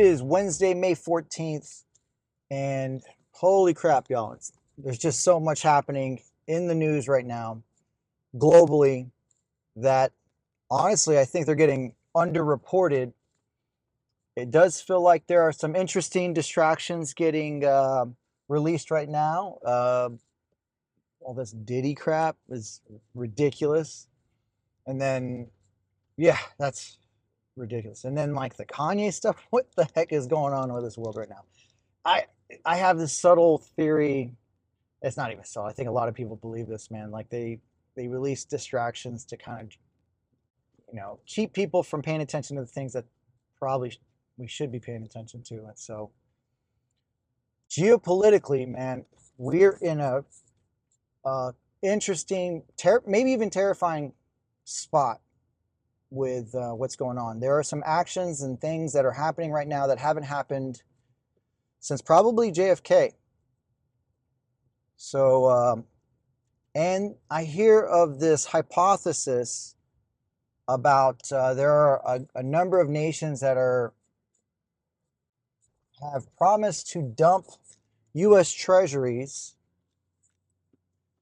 is Wednesday, May 14th, and holy crap, y'all. There's just so much happening in the news right now, globally, that honestly, I think they're getting underreported. It does feel like there are some interesting distractions getting released right now. All this Diddy crap is ridiculous. And then, yeah, that's ridiculous. And then, like, the Kanye stuff, what the heck is going on with this world right now? I I have this subtle theory. It's not even subtle. I think a lot of people believe this, man. Like they release distractions to kind of keep people from paying attention to the things that probably we should be paying attention to. And so geopolitically, man, we're in a interesting, maybe even terrifying spot with what's going on. There are some actions and things that are happening right now that haven't happened since probably JFK. So, and I hear of this hypothesis about there are a number of nations that have promised to dump U.S. treasuries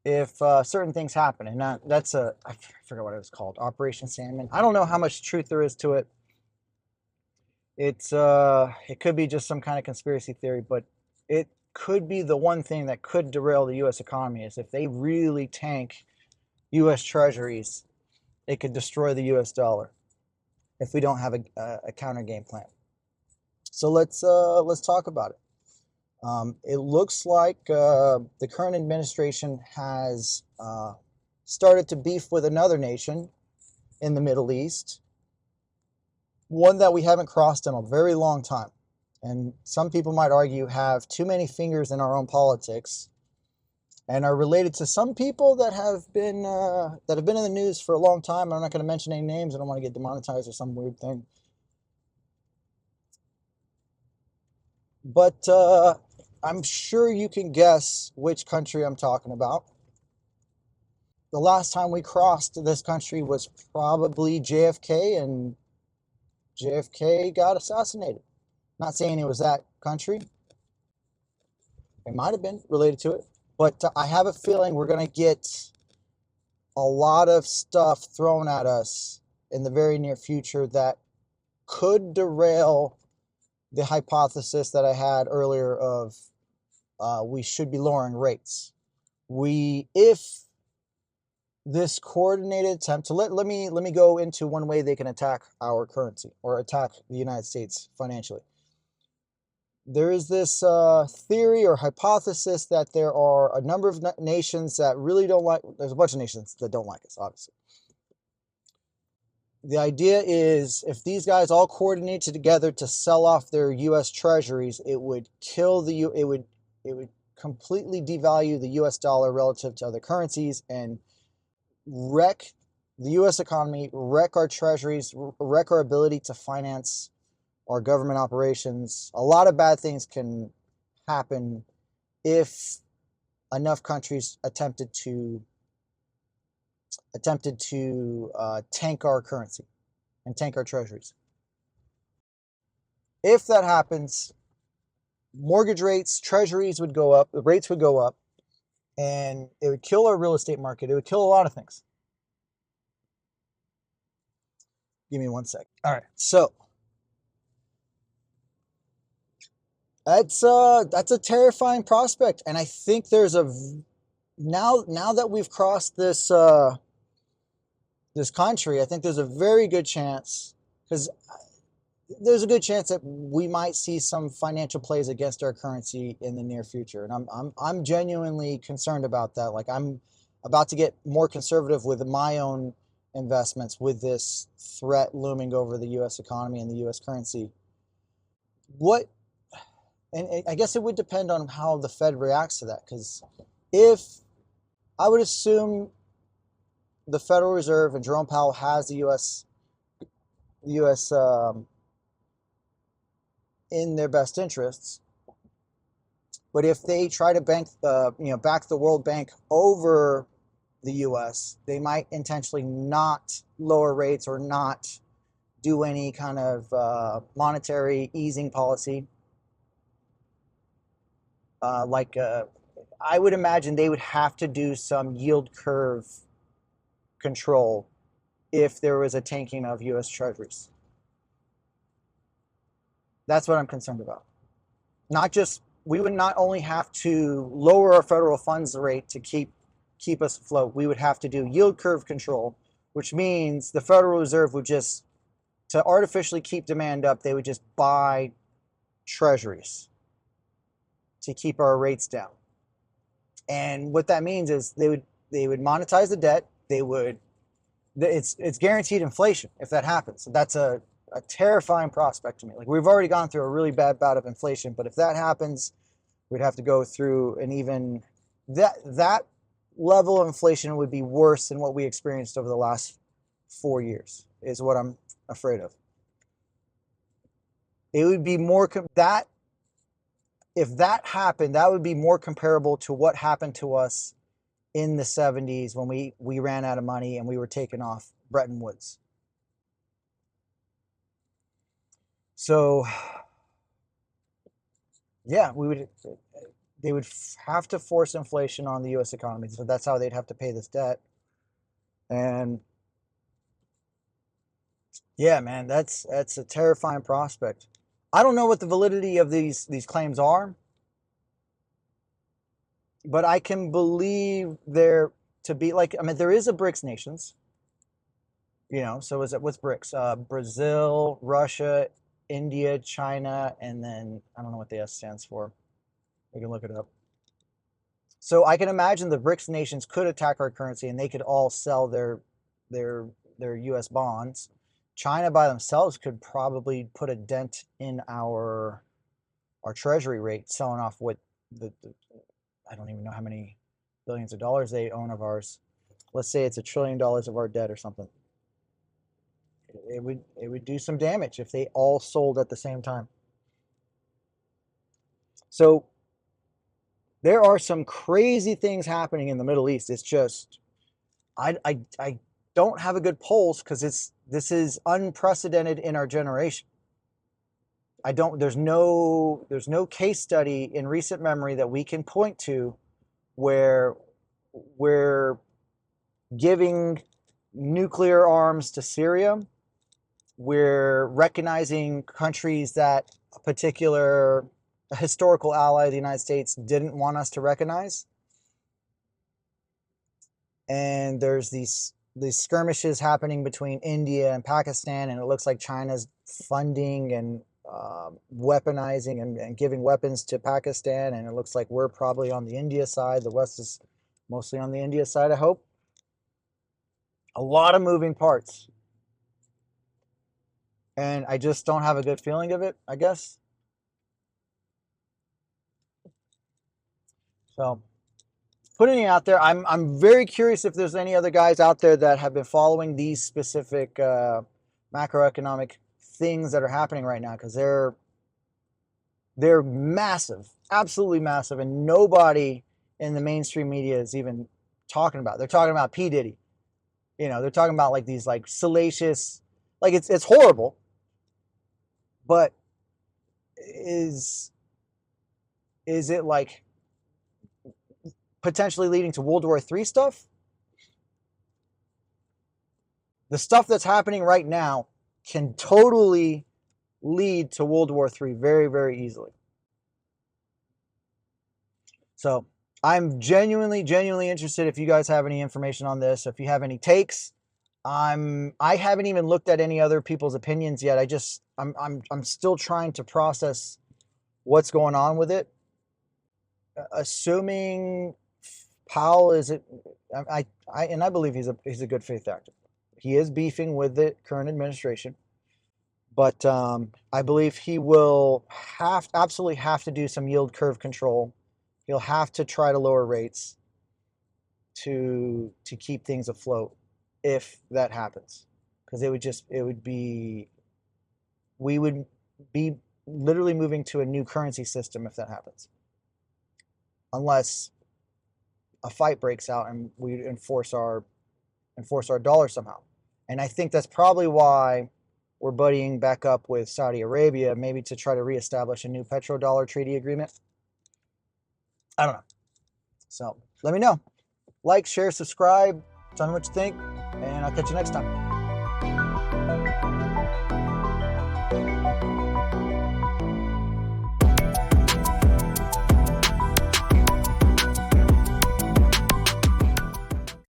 if certain things happen. And I forgot what it was called, Operation Salmon. I don't know how much truth there is to it. It could be just some kind of conspiracy theory, but it could be the one thing that could derail the U.S. economy. Is if they really tank U.S. treasuries, it could destroy the U.S. dollar if we don't have a counter game plan. So let's talk about it. It looks like the current administration has started to beef with another nation in the Middle East, one that we haven't crossed in a very long time. And some people might argue have too many fingers in our own politics and are related to some people that have been in the news for a long time. I'm not going to mention any names. I don't want to get demonetized or some weird thing. But I'm sure you can guess which country I'm talking about. The last time we crossed this country was probably JFK, and JFK got assassinated. Not saying it was that country. It might have been related to it. But I have a feeling we're going to get a lot of stuff thrown at us in the very near future that could derail the hypothesis that I had earlier of we should be lowering rates. If this coordinated attempt to let me go into one way they can attack our currency or attack the United States financially. There is this theory or hypothesis that there are a number of nations that really don't like. There's a bunch of nations that don't like us, obviously. The idea is if these guys all coordinated together to sell off their U.S. treasuries, it would kill it would completely devalue the U.S. dollar relative to other currencies and wreck the U.S. economy, wreck our treasuries, wreck our ability to finance our government operations. A lot of bad things can happen if enough countries attempted to tank our currency and tank our treasuries. If that happens, mortgage rates, treasuries would go up, the rates would go up, and it would kill our real estate market. It would kill a lot of things. Give me one sec. All right, so that's a terrifying prospect, and I think there's now that we've crossed this country, I think there's a very good chance, because there's a good chance that we might see some financial plays against our currency in the near future, and I'm genuinely concerned about that. Like, I'm about to get more conservative with my own investments with this threat looming over the U.S. economy and the U.S. currency. And I guess it would depend on how the Fed reacts to that, because if I would assume the Federal Reserve and Jerome Powell has the U.S. In their best interests, but if they try to back the World Bank over the U.S., they might intentionally not lower rates or not do any kind of monetary easing policy. I would imagine they would have to do some yield curve control if there was a tanking of U.S. Treasuries. That's what I'm concerned about. Not just we would not only have to lower our federal funds rate to keep us afloat, we would have to do yield curve control, which means the Federal Reserve would just, to artificially keep demand up, they would just buy treasuries to keep our rates down. And what that means is they would monetize the debt. It's guaranteed inflation if that happens. So that's a terrifying prospect to me. Like, we've already gone through a really bad bout of inflation, but if that happens, we'd have to go through an even that level of inflation would be worse than what we experienced over the last 4 years, is what I'm afraid of. It would be more that if that happened, that would be more comparable to what happened to us in the 70s when we ran out of money and we were taken off Bretton Woods. So yeah, they would have to force inflation on the U.S. economy. So that's how they'd have to pay this debt. And yeah, man, that's a terrifying prospect. I don't know what the validity of these claims are, but I can believe there to be, like, I mean, there is a BRICS nations, so what's BRICS? Brazil, Russia, India, China, and then I don't know what the S stands for. We can look it up. So I can imagine the BRICS nations could attack our currency and they could all sell their U.S. bonds. China by themselves could probably put a dent in our treasury rate, selling off what the I don't even know how many billions of dollars they own of ours. Let's say it's $1 trillion of our debt or something. It would do some damage if they all sold at the same time. So there are some crazy things happening in the Middle East. It's just I don't have a good pulse because this is unprecedented in our generation. There's no case study in recent memory that we can point to where we're giving nuclear arms to Syria. We're recognizing countries that a particular historical ally of the United States didn't want us to recognize. And there's these skirmishes happening between India and Pakistan, and it looks like China's funding and weaponizing and giving weapons to Pakistan, and it looks like we're probably on the India side. The West is mostly on the India side, I hope. A lot of moving parts. And I just don't have a good feeling of it, I guess. So, putting it out there, I'm very curious if there's any other guys out there that have been following these specific macroeconomic things that are happening right now, because they're massive, absolutely massive, and nobody in the mainstream media is even talking about it. They're talking about P. Diddy. They're talking about like these like salacious, like it's horrible, but is it like potentially leading to World War III stuff? The stuff that's happening right now can totally lead to World War III very, very easily. So I'm genuinely interested if you guys have any information on this. If you have any takes, I haven't even looked at any other people's opinions yet. I'm still trying to process what's going on with it. Assuming Powell is it, I believe he's a good faith actor. He is beefing with the current administration, but I believe he will absolutely have to do some yield curve control. He'll have to try to lower rates to keep things afloat if that happens, because we would be literally moving to a new currency system if that happens, unless a fight breaks out and we enforce our dollar somehow. And I think that's probably why we're buddying back up with Saudi Arabia, maybe to try to reestablish a new petrodollar treaty agreement. I don't know. So let me know. Like, share, subscribe. Tell me what you think, and I'll catch you next time.